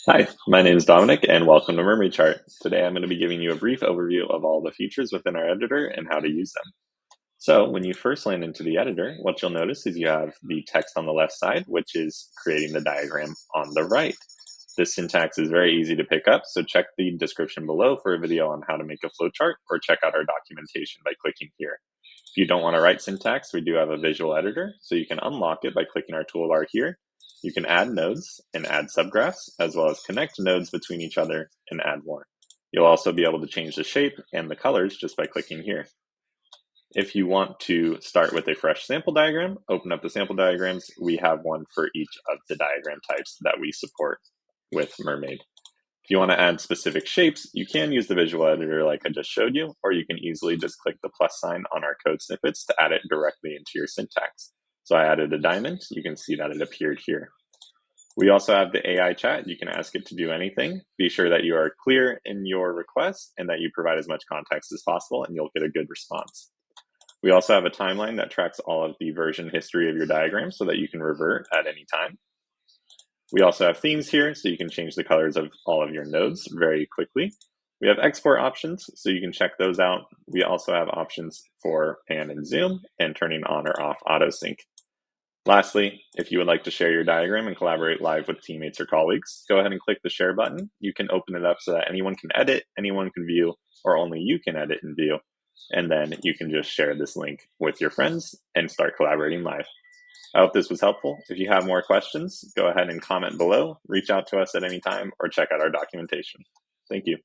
Hi, my name is Dominic, and welcome to Mermaid Chart. Today I'm going to be giving you a brief overview of all the features within our editor and how to use them. So, when you first land into the editor, what you'll notice is you have the text on the left side, which is creating the diagram on the right. This syntax is very easy to pick up, so check the description below for a video on how to make a flowchart, or check out our documentation by clicking here. If you don't want to write syntax, we do have a visual editor, so you can unlock it by clicking our toolbar here. You can add nodes and add subgraphs, as well as connect nodes between each other and add more. You'll also be able to change the shape and the colors just by clicking here. If you want to start with a fresh sample diagram, open up the sample diagrams. We have one for each of the diagram types that we support with Mermaid. If you want to add specific shapes, you can use the visual editor like I just showed you, or you can easily just click the plus sign on our code snippets to add it directly into your syntax. So I added a diamond. You can see that it appeared here. We also have the AI chat. You can ask it to do anything. Be sure that you are clear in your request and that you provide as much context as possible, and you'll get a good response. We also have a timeline that tracks all of the version history of your diagram so that you can revert at any time. We also have themes here, so you can change the colors of all of your nodes very quickly. We have export options, so you can check those out. We also have options for pan and zoom and turning on or off auto sync. Lastly, if you would like to share your diagram and collaborate live with teammates or colleagues, go ahead and click the share button. You can open it up so that anyone can edit, anyone can view, or only you can edit and view. And then you can just share this link with your friends and start collaborating live. I hope this was helpful. If you have more questions, go ahead and comment below, reach out to us at any time, or check out our documentation. Thank you.